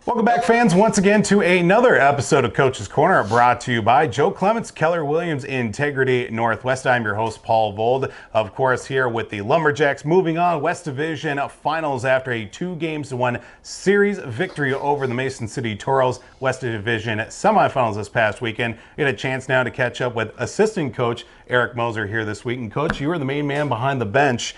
Welcome back, fans, once again to another episode of Coach's Corner, brought to you by Joe Clemence, Keller Williams, Integrity Northwest. I'm your host, Paul Vold, of course, here with the Lumberjacks, moving on West Division Finals after a 2-1 series victory over the Mason City Toros. West Division semifinals this past weekend. We had a chance now to catch up with assistant coach Eric Moser here this week. And Coach, you were the main man behind the bench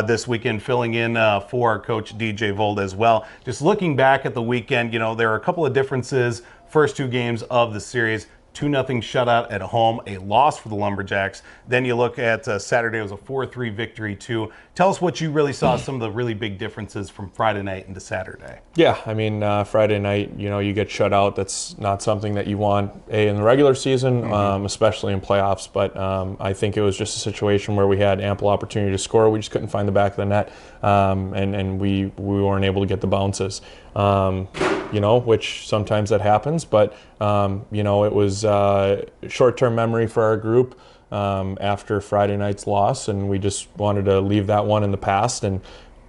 this weekend, filling in for Coach DJ Vold as well. Just looking back at the weekend, you know, there are a couple of differences. First 2 games of the series, 2-0 shutout at home, a loss for the Lumberjacks. Then you look at Saturday, it was a 4-3 victory too. Tell us what you really saw, some of the really big differences from Friday night into Saturday. Yeah, I mean, Friday night, you know, you get shut out. That's not something that you want, in the regular season, especially in playoffs. But I think it was just a situation where we had ample opportunity to score. We just couldn't find the back of the net, and we weren't able to get the bounces. You know, which sometimes that happens, but you know, it was short-term memory for our group after Friday night's loss, and we just wanted to leave that one in the past and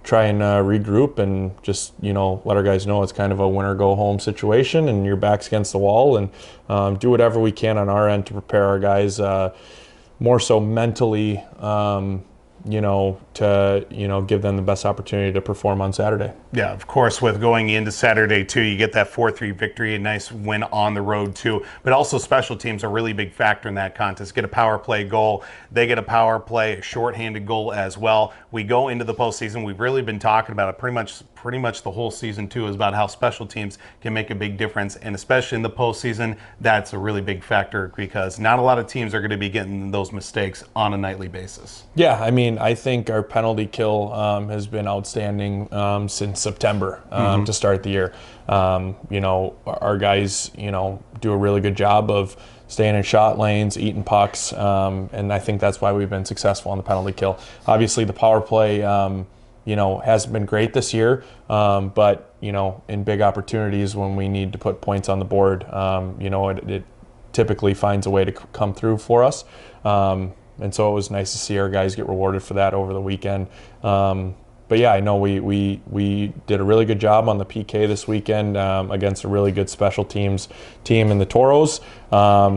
try and regroup and just, you know, let our guys know it's kind of a winner-go-home situation and your back's against the wall, and do whatever we can on our end to prepare our guys more so mentally, you know, to, you know, give them the best opportunity to perform on Saturday. Yeah, of course, with going into Saturday too, you get that 4-3 victory, a nice win on the road too. But also special teams are a really big factor in that contest. Get a power play goal, they get a power play, a shorthanded goal as well. We go into the postseason. We've really been talking about it pretty much the whole season too, is about how special teams can make a big difference, and especially in the postseason, that's a really big factor because not a lot of teams are going to be getting those mistakes on a nightly basis. Yeah, I mean, I think our penalty kill has been outstanding since September to start the year. You know, our guys, you know, do a really good job of staying in shot lanes, eating pucks, and I think that's why we've been successful on the penalty kill. Obviously, the power play, you know, hasn't been great this year, but, you know, in big opportunities when we need to put points on the board, you know, it typically finds a way to come through for us. And so it was nice to see our guys get rewarded for that over the weekend. But yeah, I know we did a really good job on the PK this weekend against a really good special teams team in the Toros,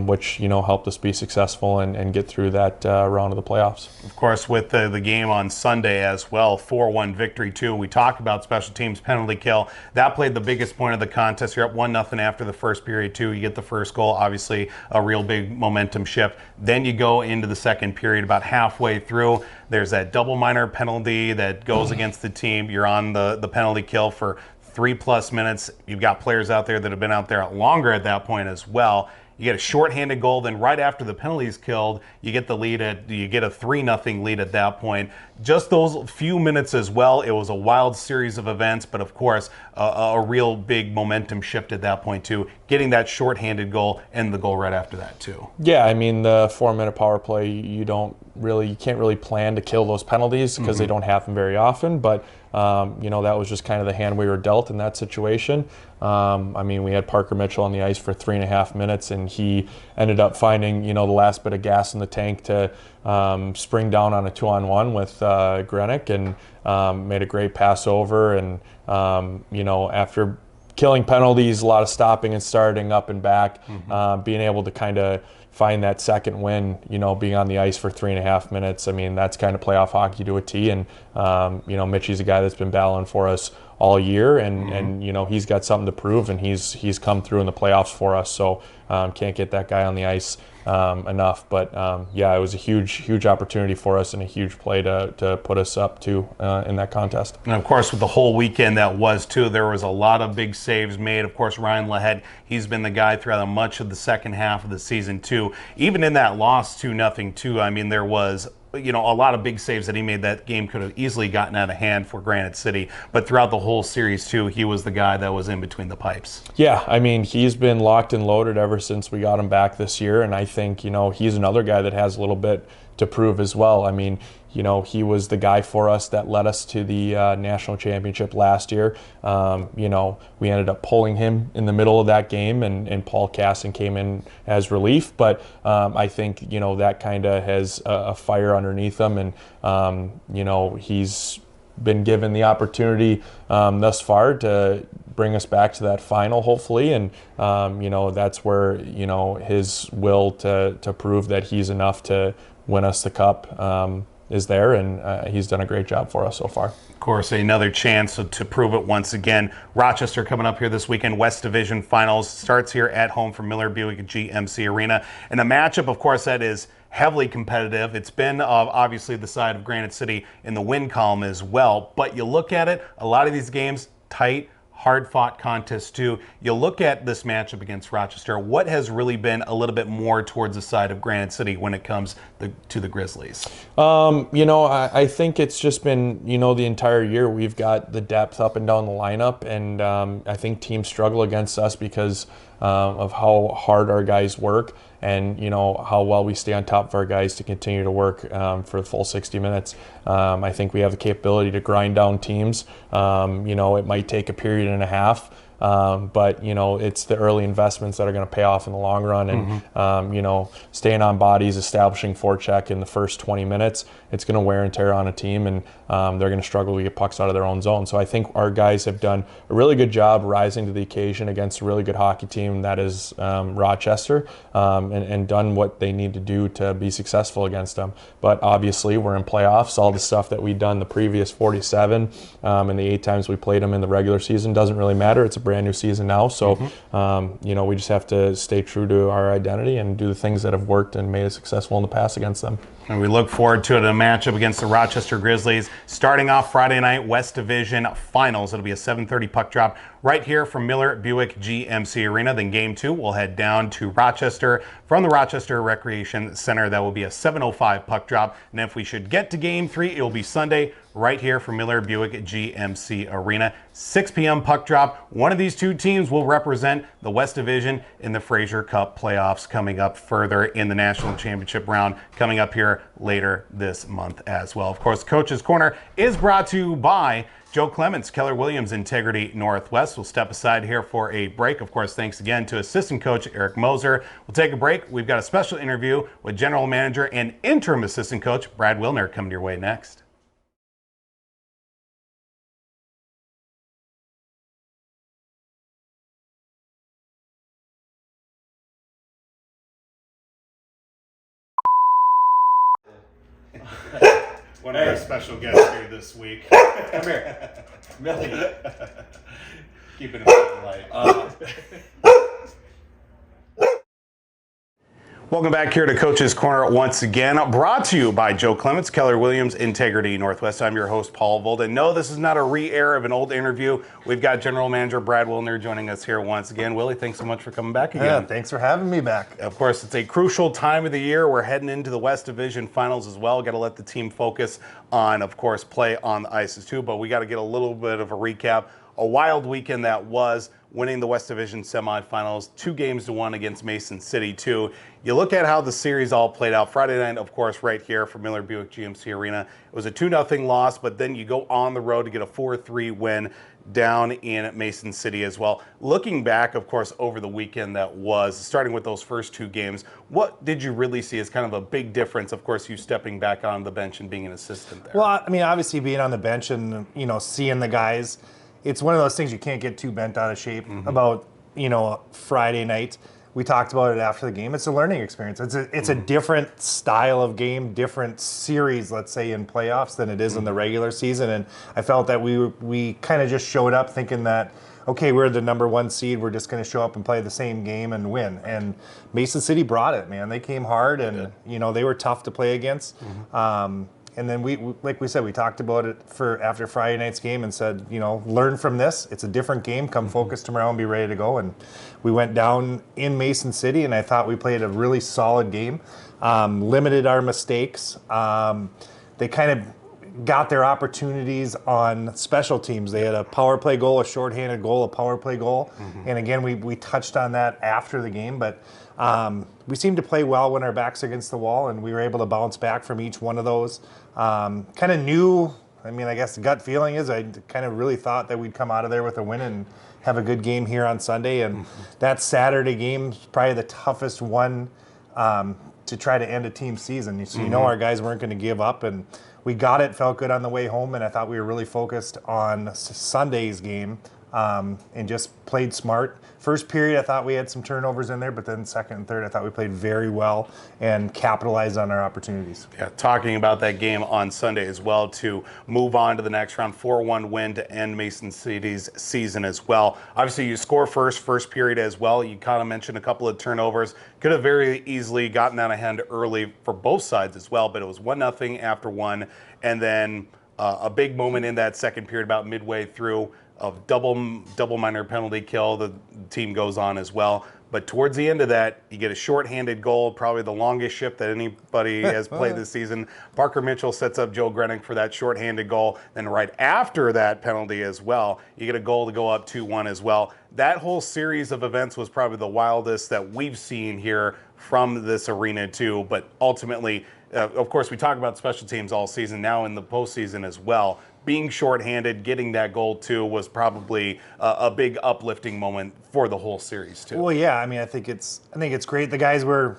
which, you know, helped us be successful and get through that round of the playoffs. Of course, with the game on Sunday as well, 4-1 victory too. We talked about special teams penalty kill. That played the biggest point of the contest. You're up 1-0 after the first period too. You get the first goal, obviously a real big momentum shift. Then you go into the second period, about halfway through. There's that double minor penalty that goes against the team. You're on the penalty kill for 3+ minutes. You've got players out there that have been out there longer at that point as well. You get a shorthanded goal, then right after the penalty is killed, you get the lead you get a 3-0 lead at that point. Just those few minutes as well, it was a wild series of events, but of course, a real big momentum shift at that point too, getting that shorthanded goal and the goal right after that too. Yeah, I mean, the 4-minute power play, you can't really plan to kill those penalties because they don't happen very often, but you know, that was just kind of the hand we were dealt in that situation. I mean, we had Parker Mitchell on the ice for 3.5 minutes, and he ended up finding, you know, the last bit of gas in the tank to spring down on a 2-on-1 with Grenick, and made a great pass over. And you know, after killing penalties, a lot of stopping and starting up and back, being able to kind of find that second win, you know, being on the ice for 3.5 minutes. I mean, that's kind of playoff hockey to a T. And, you know, Mitchie's a guy that's been battling for us all year, and you know, he's got something to prove, and he's come through in the playoffs for us. So can't get that guy on the ice enough. But yeah, it was a huge opportunity for us and a huge play to put us up to in that contest. And of course, with the whole weekend that was too, there was a lot of big saves made. Of course, Ryan Lahed, he's been the guy throughout much of the second half of the season too. Even in that loss 2-0 too, I mean, there was, you know, a lot of big saves that he made. That game could have easily gotten out of hand for Granite City, but throughout the whole series too, he was the guy that was in between the pipes. Yeah, I mean, he's been locked and loaded ever since we got him back this year, and I think, you know, he's another guy that has a little bit to prove as well. I mean, you know, he was the guy for us that led us to the national championship last year. You know, we ended up pulling him in the middle of that game, and Paul Casson came in as relief. But I think, you know, that kind of has a fire underneath him, and you know, he's been given the opportunity thus far to bring us back to that final, hopefully, and that's where his will to prove that he's enough to win us the cup is there, and he's done a great job for us so far. Of course, another chance to prove it once again. Rochester coming up here this weekend. West Division Finals starts here at home for Miller Buick GMC Arena, and a matchup, of course, that is heavily competitive. It's been obviously the side of Granite City in the win column as well, but you look at it, a lot of these games tight, hard-fought contests too. You look at this matchup against Rochester, what has really been a little bit more towards the side of Granite City when it comes to the Grizzlies? I think it's just been, the entire year we've got the depth up and down the lineup, and I think teams struggle against us because of how hard our guys work, and how well we stay on top of our guys to continue to work for the full 60 minutes. I think we have the capability to grind down teams. It might take a period and a half, but it's the early investments that are going to pay off in the long run, and staying on bodies, establishing forecheck in the first 20 minutes, it's going to wear and tear on a team, and they're going to struggle to get pucks out of their own zone. So I think our guys have done a really good job rising to the occasion against a really good hockey team that is Rochester, and done what they need to do to be successful against them. But obviously we're in playoffs. All the stuff that we've done the previous 47 and the 8 times we played them in the regular season doesn't really matter. It's a brand new season now, so we just have to stay true to our identity and do the things that have worked and made us successful in the past against them. And we look forward to it, a matchup against the Rochester Grizzlies. Starting off Friday night, West Division Finals. It'll be a 7:30 puck drop right here from Miller Buick GMC Arena. Then Game 2 will head down to Rochester from the Rochester Recreation Center. That will be a 7:05 puck drop. And if we should get to Game 3, it will be Sunday right here from Miller Buick GMC Arena. 6 p.m. puck drop. One of these two teams will represent the West Division in the Fraser Cup playoffs coming up further in the National Championship round coming up here later this month as well. Of course, Coach's Corner is brought to you by Joe Clemence, Keller Williams, Integrity Northwest. We'll step aside here for a break. Of course, thanks again to assistant coach Eric Moser. We'll take a break. We've got a special interview with general manager and interim assistant coach Brad Willner coming your way next. One of our special guests here this week. Come here. Really? Keeping it light. Welcome back here to Coach's Corner once again, brought to you by Joe Clemence, Keller Williams, Integrity Northwest. I'm your host, Paul Vold. And no, this is not a re-air of an old interview. We've got General Manager Brad Willner joining us here once again. Willie, thanks so much for coming back again. Yeah, thanks for having me back. Of course, it's a crucial time of the year. We're heading into the West Division Finals as well. Got to let the team focus on, of course, play on the ices too, but we got to get a little bit of a recap. A wild weekend that was, winning the West Division semifinals, 2-1 against Mason City too. You look at how the series all played out. Friday night, of course, right here from Miller Buick GMC Arena. It was a 2-0 loss, but then you go on the road to get a 4-3 win down in Mason City as well. Looking back, of course, over the weekend that was, starting with those first 2 games, what did you really see as kind of a big difference, of course, you stepping back on the bench and being an assistant there? Well, I mean, obviously being on the bench and, seeing the guys, it's one of those things you can't get too bent out of shape about, Friday night. We talked about it after the game. It's a learning experience. It's a different style of game, different series, let's say, in playoffs than it is in the regular season. And I felt that we kind of just showed up thinking that, okay, we're the number 1 seed. We're just going to show up and play the same game and win. And Mason City brought it, man. They came hard, and they were tough to play against. And then we like we said, we talked about it after Friday night's game and said, learn from this. It's a different game. Come focus tomorrow and be ready to go. And we went down in Mason City, and I thought we played a really solid game. Limited our mistakes. They kind of got their opportunities on special teams. They had a power play goal, a shorthanded goal, a power play goal. And again, we touched on that after the game, but we seemed to play well when our backs against the wall, and we were able to bounce back from each one of those. Kind of knew, I guess the gut feeling is I kind of really thought that we'd come out of there with a win and have a good game here on Sunday. And that Saturday game is probably the toughest one to try to end a team season. So you know our guys weren't going to give up, and we got it. Felt good on the way home, and I thought we were really focused on Sunday's game and just played smart. First period, I thought we had some turnovers in there, but then second and third, I thought we played very well and capitalized on our opportunities. Yeah, talking about that game on Sunday as well to move on to the next round, 4-1 win to end Mason City's season as well. Obviously, you score first period as well. You kind of mentioned a couple of turnovers. Could have very easily gotten out of hand early for both sides as well, but it was 1-0 after one, and then a big moment in that second period about midway through of double minor penalty kill. The team goes on as well. But towards the end of that, you get a shorthanded goal, probably the longest shift that anybody has played this season. Parker Mitchell sets up Joe Grenick for that shorthanded goal. Then right after that penalty as well, you get a goal to go up 2-1 as well. That whole series of events was probably the wildest that we've seen here from this arena too. But ultimately, of course, we talk about special teams all season, now in the postseason as well. Being shorthanded, getting that goal too, was probably a big uplifting moment for the whole series too. Well, yeah, I mean, I think it's great. The guys were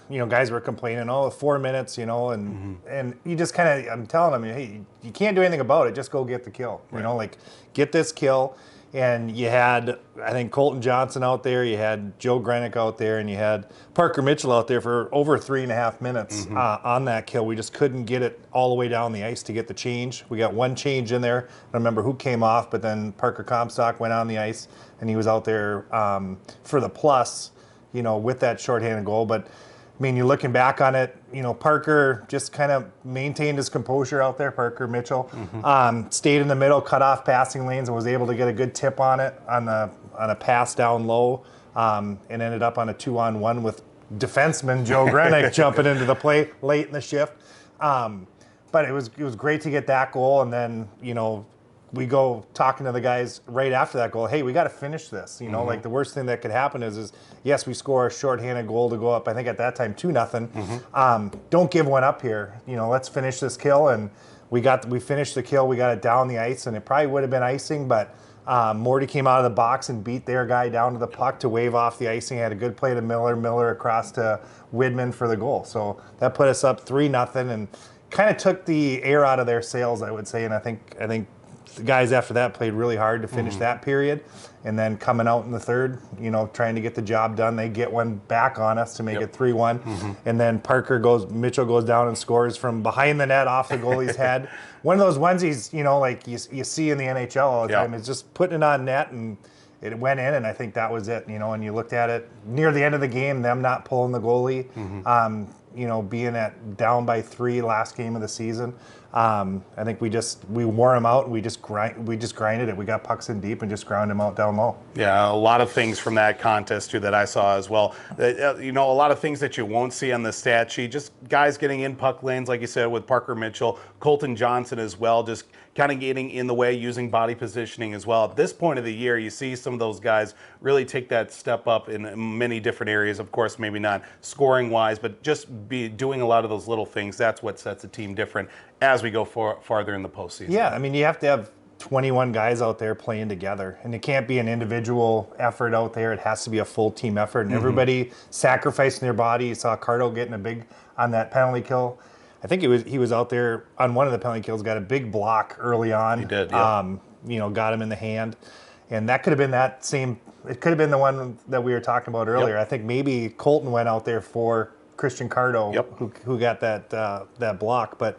complaining, 4 minutes, and you just kind of, I'm telling them, hey, you can't do anything about it. Just go get the kill. Right. Get this kill. And you had, I think, Colton Johnson out there, you had Joe Grenick out there, and you had Parker Mitchell out there for over 3.5 minutes on that kill. We just couldn't get it all the way down the ice to get the change. We got one change in there. I don't remember who came off, but then Parker Comstock went on the ice, and he was out there for the plus, with that shorthanded goal. But I mean, you're looking back on it, Parker just kind of maintained his composure out there, Parker Mitchell. Stayed in the middle, cut off passing lanes, and was able to get a good tip on it on a pass down low, and ended up on a 2-on-1 with defenseman Joe Grenick jumping into the play late in the shift. But it was great to get that goal, and then, we go talking to the guys right after that goal. Hey, we got to finish this. Like the worst thing that could happen is yes, we score a shorthanded goal to go up. I think at that time 2-0. Don't give one up here. Let's finish this kill. And we finished the kill. We got it down the ice, and it probably would have been icing, but Morty came out of the box and beat their guy down to the puck to wave off the icing. Had a good play to Miller across to Widman for the goal. So that put us up 3-0 and kind of took the air out of their sails, I would say. And I think the guys after that played really hard to finish that period, and then coming out in the third, trying to get the job done. They get one back on us to make it 3-1, and then Mitchell goes down and scores from behind the net off the goalie's head. One of those onesies, like you see in the NHL all the time, is just putting it on net, and it went in, and I think that was it. And you looked at it near the end of the game, them not pulling the goalie, being down by 3 last game of the season. I think we wore them out. We just grinded it. We got pucks in deep and just ground them out down low. Yeah, a lot of things from that contest too that I saw as well. A lot of things that you won't see on the stat sheet. Just guys getting in puck lanes, like you said, with Parker Mitchell, Colton Johnson as well. Just kind of getting in the way, using body positioning as well. At this point of the year, you see some of those guys really take that step up in many different areas. Of course, maybe not scoring wise, but just be doing a lot of those little things. That's what sets a team different as we go farther in the postseason. Yeah, I mean, you have to have 21 guys out there playing together, and it can't be an individual effort out there. It has to be a full team effort, and everybody sacrificing their body. You saw Cardo getting a big on that penalty kill. I think he was out there on one of the penalty kills, got a big block early on. He did, yeah. Got him in the hand, and that could have been that same. It could have been the one that we were talking about earlier. I think maybe Colton went out there for Christian Cardo, who got that block, but.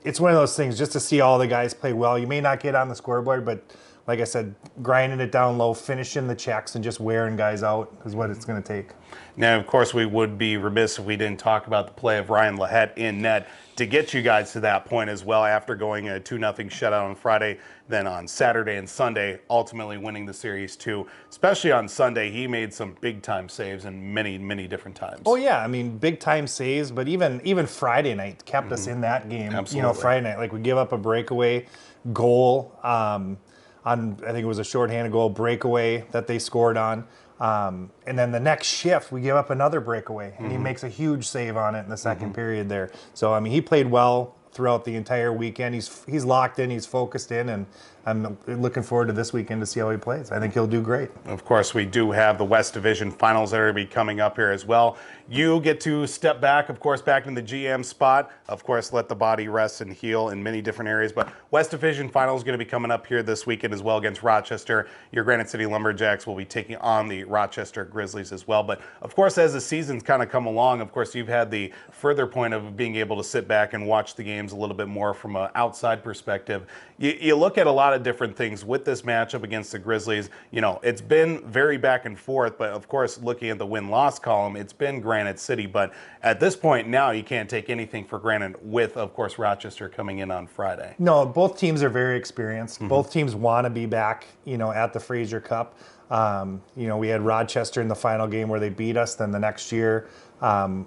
It's one of those things just to see all the guys play well. You may not get on the scoreboard, but like I said, grinding it down low, finishing the checks, and just wearing guys out is what it's going to take. Now, of course, we would be remiss if we didn't talk about the play of Ryan Lahette in net to get you guys to that point as well after going a 2-0 shutout on Friday, then on Saturday and Sunday, ultimately winning the series too. Especially on Sunday, he made some big-time saves in many, many different times. Oh, yeah. I mean, big-time saves, but even Friday night kept us in that game. Absolutely. Friday night, like we give up a breakaway goal on, I think it was a shorthanded goal breakaway that they scored on. And then the next shift, we give up another breakaway, and he makes a huge save on it in the second period there. So, I mean, he played well throughout the entire weekend. He's locked in, he's focused in, and I'm looking forward to this weekend to see how he plays. I think he'll do great. Of course, we do have the West Division Finals that are going to be coming up here as well. You get to step back, of course, back in the GM spot. Of course, let the body rest and heal in many different areas. But West Division Finals is going to be coming up here this weekend as well against Rochester. Your Granite City Lumberjacks will be taking on the Rochester Grizzlies as well. But, of course, as the season's kind of come along, of course, you've had the further point of being able to sit back and watch the games a little bit more from an outside perspective. You look at a lot of different things with this matchup against the Grizzlies. You know, it's been very back and forth, but of course, looking at the win-loss column, it's been Granite City. But at this point now, you can't take anything for granted with, of course, Rochester coming in on Friday. No, both teams are very experienced. Both teams want to be back, you know, at the Fraser Cup. You know, we had Rochester in the final game where they beat us. Then the next year,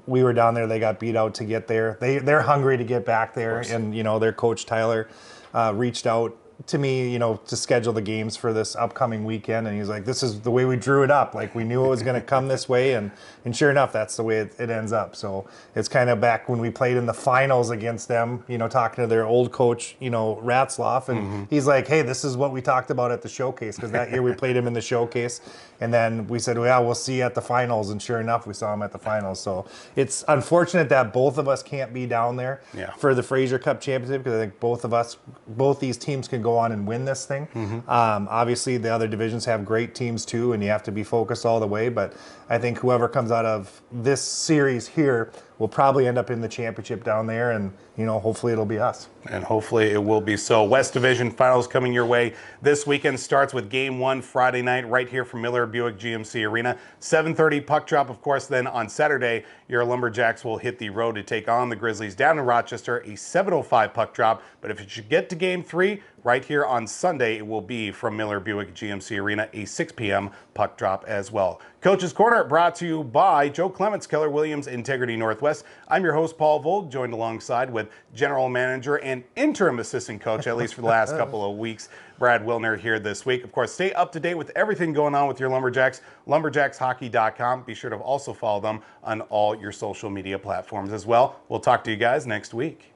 we were down there. They got beat out to get there. They're hungry to get back there. And, you know, their coach, Tyler, reached out to me, you know, to schedule the games for this upcoming weekend. And he's like, this is the way we drew it up. Like, we knew it was going to come this way. And sure enough, that's the way it ends up. So it's kind of back when we played in the finals against them, you know, talking to their old coach, you know, Ratzloff. And he's like, hey, this is what we talked about at the showcase. Because that year we played him in the showcase. And then we said, well, yeah, we'll see you at the finals. And sure enough, we saw him at the finals. So it's unfortunate that both of us can't be down there for the Fraser Cup Championship, because I think both these teams can go on and win this thing. Obviously, the other divisions have great teams too, and you have to be focused all the way. But I think whoever comes out of this series here will probably end up in the championship down there, and, you know, hopefully it'll be us. And hopefully it will be so. West Division Finals coming your way this weekend. Starts with Game 1 Friday night right here from Miller Buick GMC Arena. 7:30 puck drop, of course. Then on Saturday, your Lumberjacks will hit the road to take on the Grizzlies down in Rochester. A 7:05 puck drop. But if it should get to Game 3, right here on Sunday, it will be from Miller Buick GMC Arena, a 6 p.m. puck drop as well. Coach's Corner brought to you by Joe Clemence, Keller Williams, Integrity Northwest. I'm your host, Paul Vold, joined alongside with General Manager and interim assistant coach, at least for the last couple of weeks, Brad Willner here this week. Of course, stay up to date with everything going on with your Lumberjacks, lumberjackshockey.com. Be sure to also follow them on all your social media platforms as well. We'll talk to you guys next week.